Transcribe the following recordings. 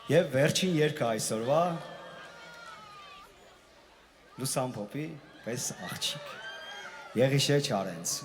Եվ վերջին երգը այսօրվա Լուսան Փոփի պես աղջիկ Եղիշե Չարենց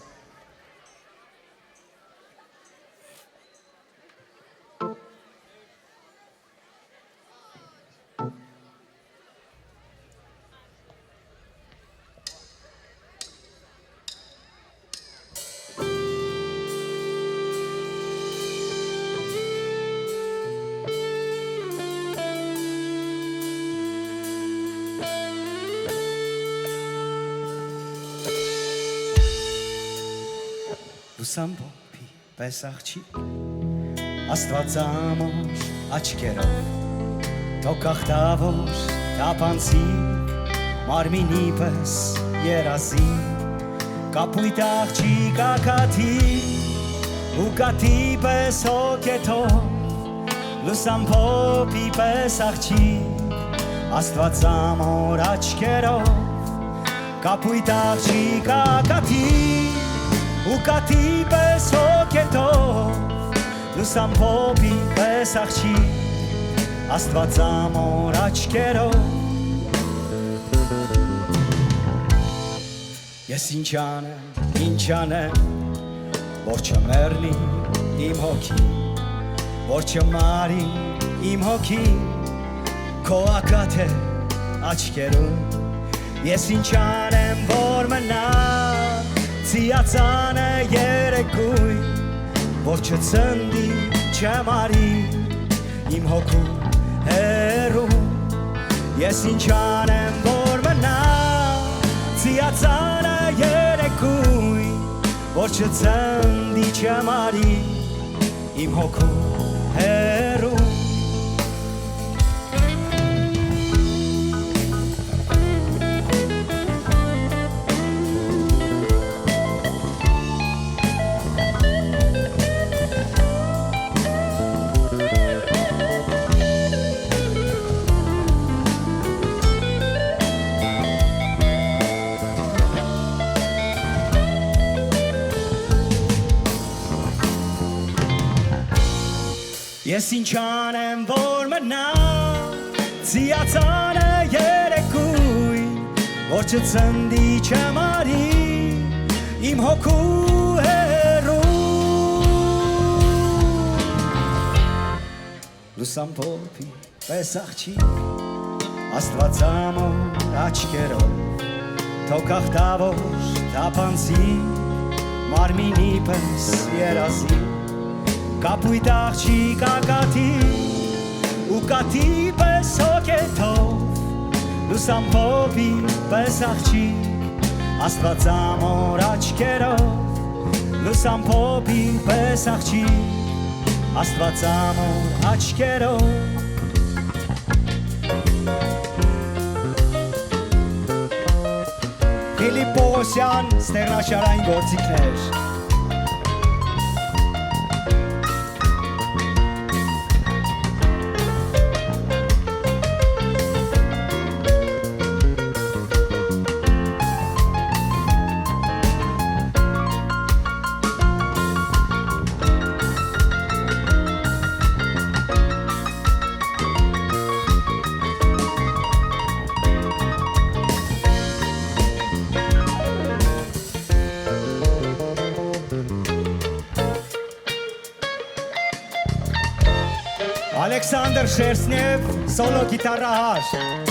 Լուսան Փոփի պես աղջիկ Աստված ամոր աչքերով Թող ախտավոր թափանցիկ Մարմինի պես երազի Կապույտ աղջիկ ակաթի Ու կաթի պես հոգեթով Լուսան Փոփի պես աղջիկ Աստված ամոր աչքերով Կապույտ աղջիկ ակաթի Ու կաթի պես հոգետով Լուսան Փոփի պես աղջիկ Աստված ամոր աչքերով Ես ինչ անեմ Որ չմեռնի իմ հոգի Որ չմարի իմ հոգի Քո ակաթե աչքերում Ես ինչ անեմ որ մնա Ցիացանը երեկույն, որ չծնդի չմարի իմ հոգու հերում Ես ինչ անեմ որ մնա Ցիացանը երեկույն, որ չծնդի չմարի իմ հոգու հերում Ես ինչ անեմ որ մնա Ցիացանը երեկույն Որ չծնդի չմարի Իմ հոգու հերում Լուսան Փոփի պես աղջիկ Աստված ամոր աչքերով Թող ախտավոր թափանցիկ Մարմինի պես երազի Կապույտ աղջիկ ակաթի Ու կաթի պես հոգեթով Լուսան Փոփի պես աղջիկ Աստված ամոր աչքերով Լուսան Փոփի պես աղջիկ Աստված ամոր աչքերով Ֆիլիպ Պողոսյան ստեղնաշարային գործիքներ Ալեքսանդր Շերսնև, սոլո գիտարահար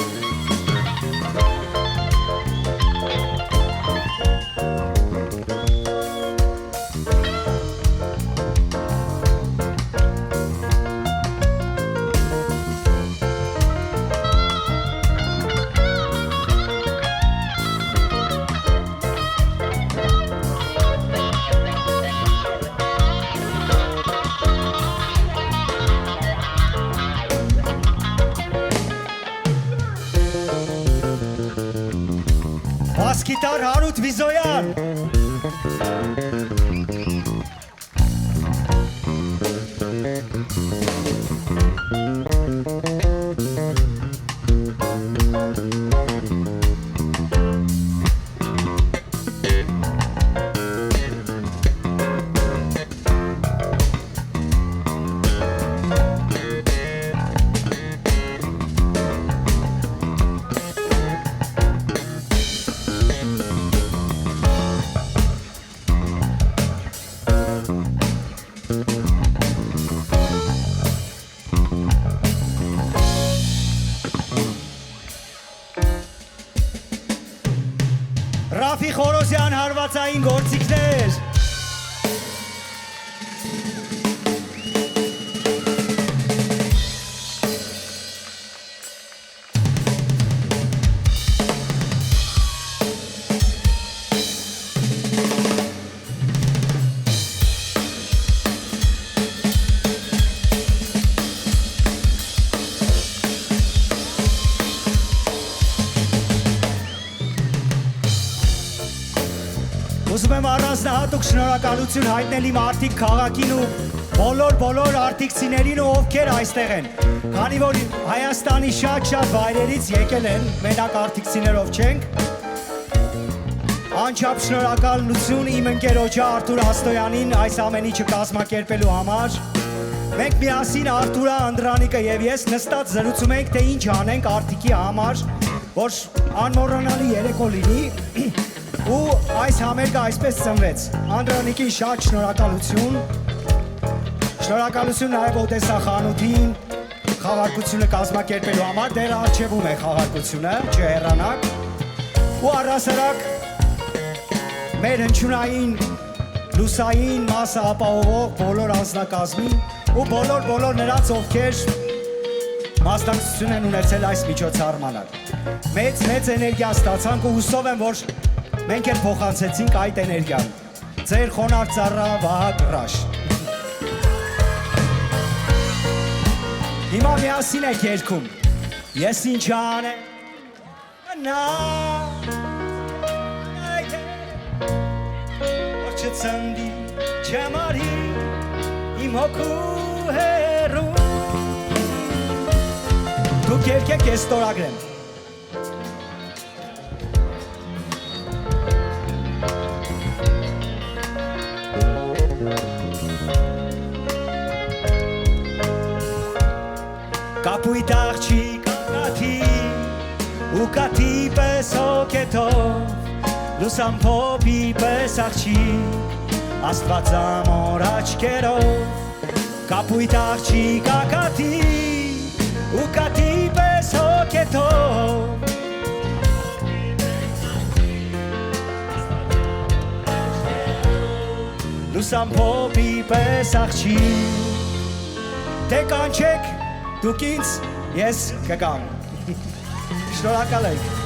Բաս գիտար Հարութ Վիզոյան հարվածային գործիքներ։ Ուզում եմ առանձնահատուկ շնորհակալություն հայտնել իմ արդիկ քաղաքին ու բոլոր արդիկցիներին ու ովքեր այստեղ են։ Քանի որ Հայաստանի շատ վայրերից եկել են, մենակ արդիկցիներով չենք։ Անչափ շնորհակալություն իմ ընկերոջը Արթուր Աստոյանին այս ամեն ինչը կազմակերպելու համար։ Մենք միասին Արթուրը, Անդրանիկը եւ ես նստած զրուցում ենք, թե ինչ անենք արդիկի համար, որ անմոռանալի երեկո լինի։ Ու այս համերգը այսպես ծնվեց։ Անդրանիկին շատ շնորհակալություն։ Շնորհակալություն նաև Օդեսախանութին խաղարկությունը կազմակերպելու համար, դեռ առջևում է խաղարկությունը, չհեռանաք։ Ու առհասարակ մեր հնչյունային լուսային մասը ապահովող բոլոր անձնակազմին ու բոլոր նրանց, ովքեր մասնակցություն են ունեցել այս միջոցառմանը։ Մեծ էներգիա ստացանք ու հուսով եմ, որ մենք էլ փոխանցեցինք այդ էներգիան։ Ձեր խոնարհ ծառա Վահագ Ռաշ։ Հիմա միասին եք երգում։ Ես ինչ անեմ որ չծնդի չմարի իմ հոգու հեռու։ Դուք երգեք, ես ստորագրեմ։ Կապույտ աղջիկ կաթի ու կաթի պես հոգետով լուսան փոփի պես աղջիկ Աստված ամոր աչքերով Կապույտ աղջիկ կաթի ու կաթի պես հոգետով Լուսան փոփի պես աղջիկ Թե կանչեք դուք ինձ, ես կգամ։ Շնորհակալ ենք։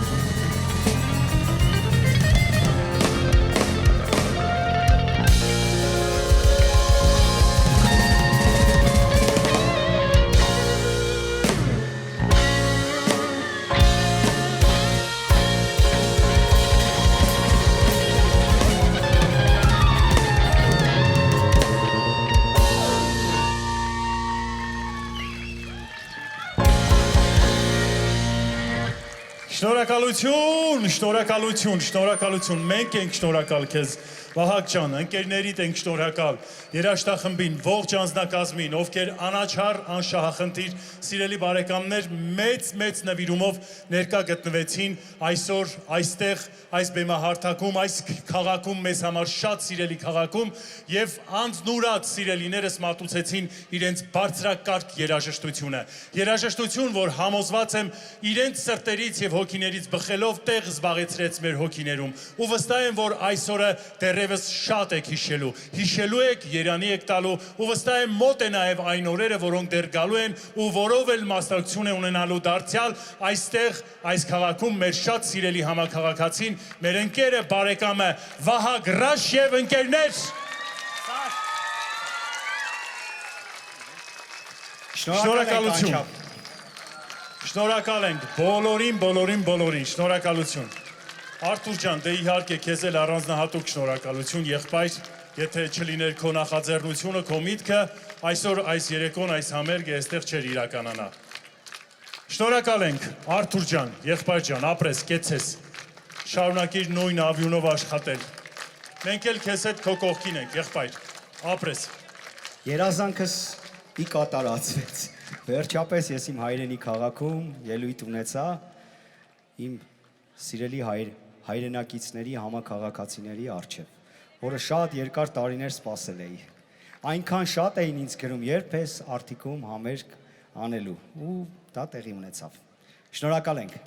Շնորհակալություն, մենք ենք շնորհակալ քեզ, Վահագ ջան, ընկերներիդ ենք շնորհակալ, երաժշտախմբին, ողջ անձնակազմին, ովքեր անաչառ, անշահախնդիր, սիրելի բարեկամներ, մեծ նվիրումով ներկա գտնվեցին այսօր այստեղ, այս բեմահարթակում, այս քաղաքում, մեզ համար շատ սիրելի քաղաքում եւ անձնուրաց սիրելիներս մատուցեցին իրենց բարձրակարգ երաժշտությունը։ Երաժշտություն, որ համոզված եմ իրենց սրտերից եւ հոգիներից բխելով տեղ զբաղեցրեց մեր հոգիներում։ Ու վստահ եմ, որ այսօրը դեռևս շատ եք հիշելու եք, երանի եք տալու ու վստահ եմ մոտ է նաև այն օրերը, որոնք դեռ գալու են ու որով էլ մասնակցություն է ունենալու դարձյալ այստեղ այս քաղաքում մեր շատ սիրելի համաքաղաքացին, մեր ընկերը, բարեկամը Վահագ Ռաշ եւ ընկերներ։ Շնորհակալություն։ Շնորհակալ ենք բոլորին, շնորհակալություն։ Արթուր ջան, դե իհարկե քեզ էլ առանձնահատուկ շնորհակալություն, եղբայր, եթե չլիներ քո նախաձեռնությունը, քո միտքը, այսօր այս երեկոն, այս համերգը այստեղ չէր իրականանա։ Շնորհակալ ենք, Արթուր ջան, եղբայր ջան, ապրես, կեցես, շարունակիր նույն ավյունով աշխատել։ Մենք էլ քեզ հետ քո կողքին ենք, եղբայր, ապրես։ Երազանքս ի կատարածվեց։ Վերջապես ես իմ հայրենի քաղաքում ելույթ ունեցա իմ սիրելի հայրենակիցների, համաքաղաքացիների առջև, որը շատ երկար տարիներ սպասել էի։ Այնքան շատ էին ինձ գրում, երբ ես արդիկում համերգ անելու, ու դա տեղի ունեցավ։ Շնորհակալ ենք։